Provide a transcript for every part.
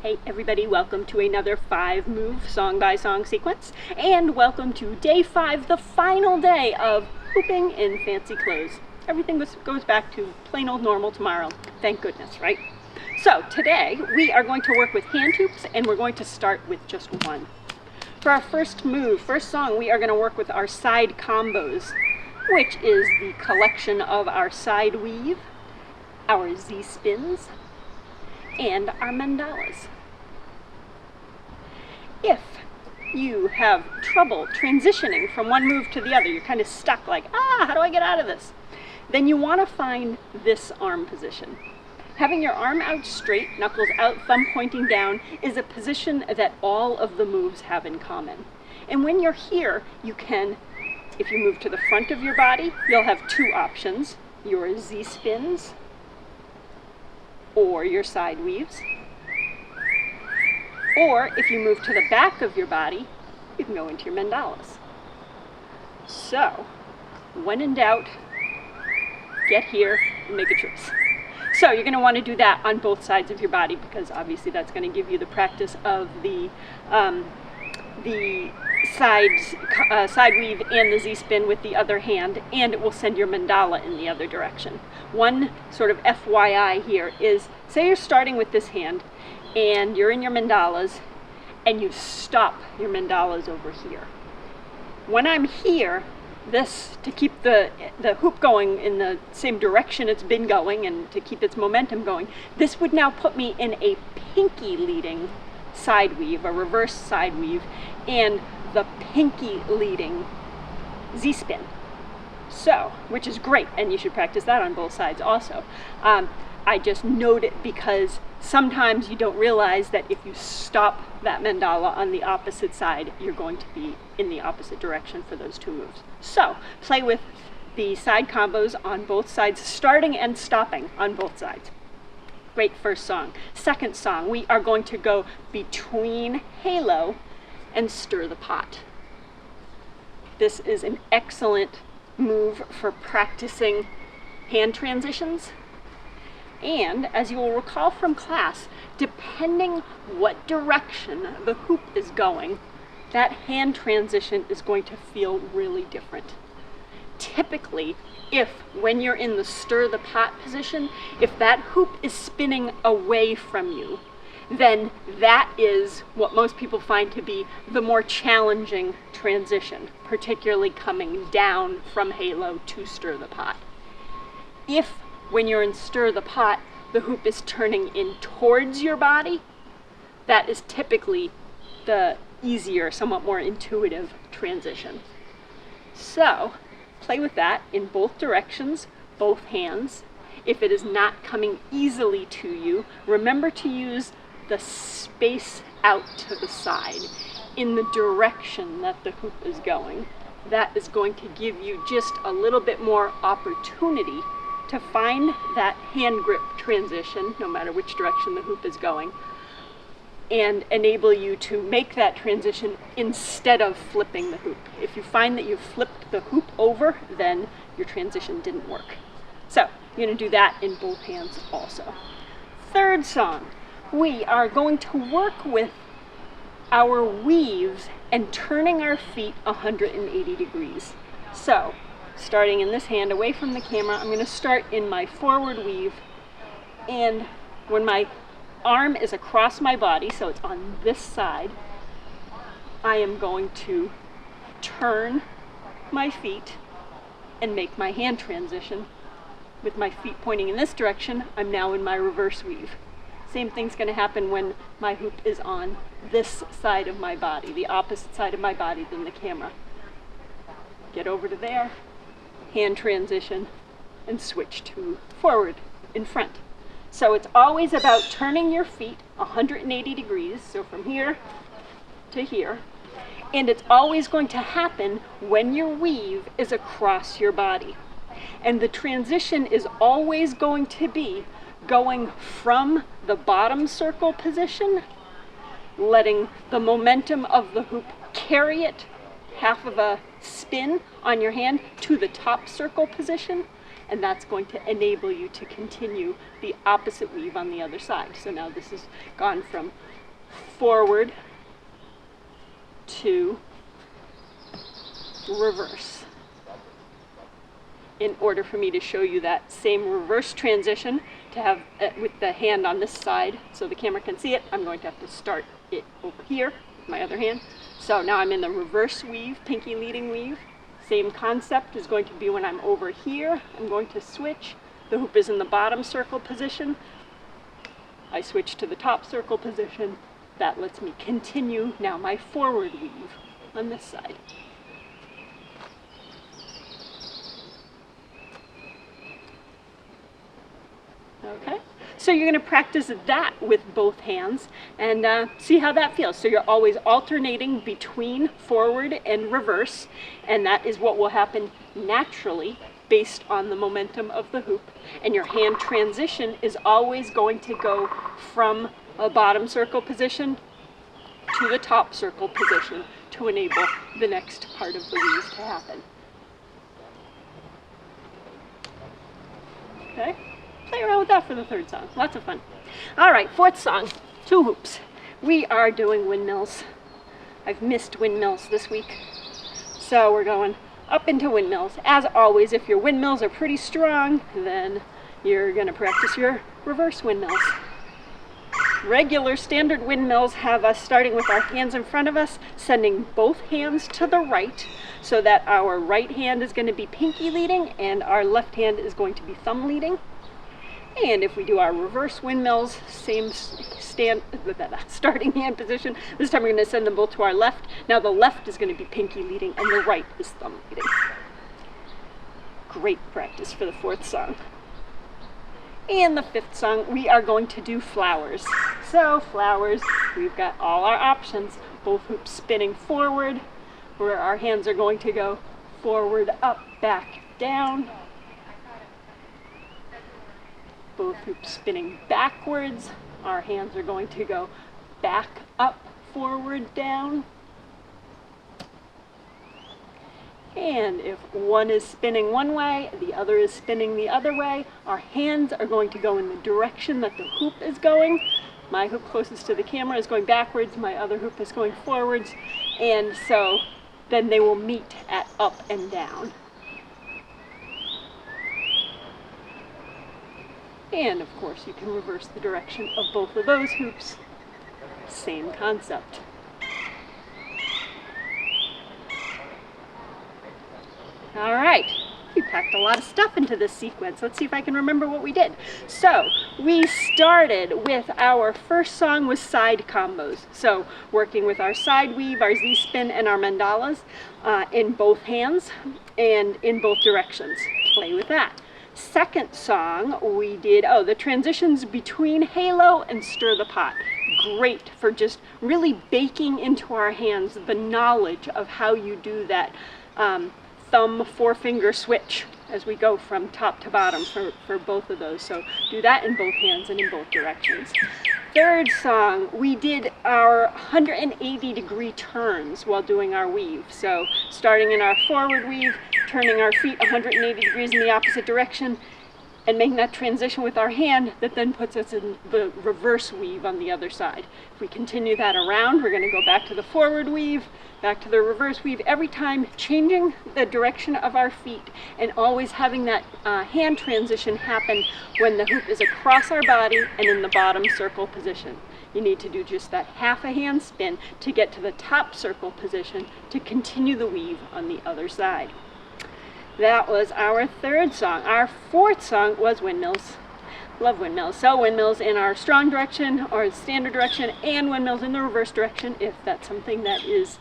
Hey everybody, welcome to another 5-move song by song sequence, and welcome to day 5, the final day of hooping in fancy clothes. Everything goes back to plain old normal tomorrow, thank goodness, right? So today we are going to work with hand hoops, and we're going to start with just one. For our first song, we are going to work with our side combos, which is the collection of our side weave, our Z-spins, and our mandalas. If you have trouble transitioning from one move to the other, you're kind of stuck like, how do I get out of this? Then you want to find this arm position. Having your arm out straight, knuckles out, thumb pointing down, is a position that all of the moves have in common. And when you're here, you can, if you move to the front of your body, you'll have two options, your Z-spins or your side weaves. Or if you move to the back of your body, you can go into your mandalas. So, when in doubt, get here and make a choice. So you're going to want to do that on both sides of your body, because obviously that's going to give you the practice of the side weave and the Z-spin with the other hand, and it will send your mandala in the other direction. One sort of FYI here is, say you're starting with this hand and you're in your mandalas and you stop your mandalas over here. When I'm here, this, to keep the hoop going in the same direction it's been going and to keep its momentum going, this would now put me in a pinky leading side weave, a reverse side weave, and the pinky leading Z-spin. So, which is great, and you should practice that on both sides also. I just note it because sometimes you don't realize that if you stop that mandala on the opposite side, you're going to be in the opposite direction for those two moves. So, play with the side combos on both sides, starting and stopping on both sides. Great first song. Second song, we are going to go between halo and stir the pot. This is an excellent move for practicing hand transitions. And as you will recall from class, depending what direction the hoop is going, that hand transition is going to feel really different. Typically, when you're in the stir the pot position, if that hoop is spinning away from you, then that is what most people find to be the more challenging transition, particularly coming down from halo to stir the pot. If when you're in stir the pot, the hoop is turning in towards your body, that is typically the easier, somewhat more intuitive transition. So, play with that in both directions, both hands. If it is not coming easily to you, remember to use the space out to the side in the direction that the hoop is going. That is going to give you just a little bit more opportunity to find that hand grip transition, no matter which direction the hoop is going, and enable you to make that transition instead of flipping the hoop. If you find that you flipped the hoop over, then your transition didn't work. So you're going to do that in both hands also. Third song, we are going to work with our weaves and turning our feet 180 degrees. So, starting in this hand away from the camera, I'm going to start in my forward weave, and when my arm is across my body, so it's on this side, I am going to turn my feet and make my hand transition. With my feet pointing in this direction, I'm now in my reverse weave. Same thing's going to happen when my hoop is on this side of my body, the opposite side of my body than the camera. Get over to there, hand transition, and switch to forward in front. So it's always about turning your feet 180 degrees, so from here to here, and it's always going to happen when your weave is across your body. And the transition is always going to be going from the bottom circle position, letting the momentum of the hoop carry it half of a spin on your hand to the top circle position, and that's going to enable you to continue the opposite weave on the other side. So now this has gone from forward to reverse. In order for me to show you that same reverse transition, to have with the hand on this side so the camera can see it, I'm going to have to start it over here with my other hand. So now I'm in the reverse weave, pinky leading weave. Same concept is going to be when I'm over here, I'm going to switch. The hoop is in the bottom circle position. I switch to the top circle position. That lets me continue now my forward weave on this side. Okay, so you're going to practice that with both hands and see how that feels. So you're always alternating between forward and reverse, and that is what will happen naturally based on the momentum of the hoop. And your hand transition is always going to go from a bottom circle position to the top circle position to enable the next part of the weave to happen. Okay? Play around with that for the third song. Lots of fun. All right, fourth song, two hoops. We are doing windmills. I've missed windmills this week. So we're going up into windmills. As always, if your windmills are pretty strong, then you're going to practice your reverse windmills. Regular standard windmills have us starting with our hands in front of us, sending both hands to the right, so that our right hand is going to be pinky leading and our left hand is going to be thumb leading. And if we do our reverse windmills, same starting hand position. This time we're going to send them both to our left. Now the left is going to be pinky leading and the right is thumb leading. Great practice for the fourth song. And the fifth song, we are going to do flowers. So flowers, we've got all our options. Both hoops spinning forward, where our hands are going to go forward, up, back, down. Both hoops spinning backwards. Our hands are going to go back, up, forward, down. And if one is spinning one way, the other is spinning the other way, our hands are going to go in the direction that the hoop is going. My hoop closest to the camera is going backwards, my other hoop is going forwards, and so then they will meet at up and down. And of course you can reverse the direction of both of those hoops. Same concept. All right, we packed a lot of stuff into this sequence. Let's see if I can remember what we did. So we started with our first song was side combos. So working with our side weave, our Z-spin, and our mandalas in both hands and in both directions. Play with that. Second song we did, the transitions between halo and stir the pot. Great for just really baking into our hands the knowledge of how you do that thumb forefinger switch as we go from top to bottom for both of those. So do that in both hands and in both directions. Third song, we did our 180-degree turns while doing our weave. So starting in our forward weave, turning our feet 180 degrees in the opposite direction, and making that transition with our hand that then puts us in the reverse weave on the other side. If we continue that around, we're going to go back to the forward weave, back to the reverse weave, every time changing the direction of our feet and always having that hand transition happen when the hoop is across our body and in the bottom circle position. You need to do just that half a hand spin to get to the top circle position to continue the weave on the other side. That was our third song. Our fourth song was windmills. Love windmills. So windmills in our strong direction or standard direction, and windmills in the reverse direction if that's something that is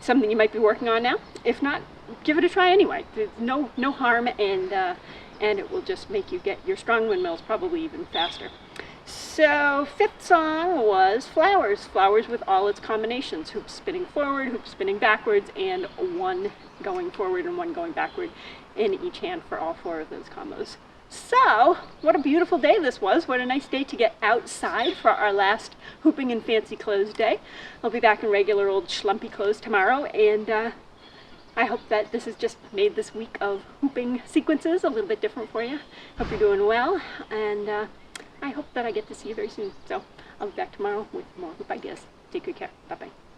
something you might be working on now. If not, give it a try anyway. There's no harm, and it will just make you get your strong windmills probably even faster. So fifth song was flowers. Flowers with all its combinations. Hoops spinning forward, hoops spinning backwards, and one going forward and one going backward in each hand for all four of those combos. So, what a beautiful day this was. What a nice day to get outside for our last hooping in fancy clothes day. I'll be back in regular old schlumpy clothes tomorrow, and I hope that this has just made this week of hooping sequences a little bit different for you. Hope you're doing well, and I hope that I get to see you very soon. So I'll be back tomorrow with more hoop ideas. Take good care. Bye-bye.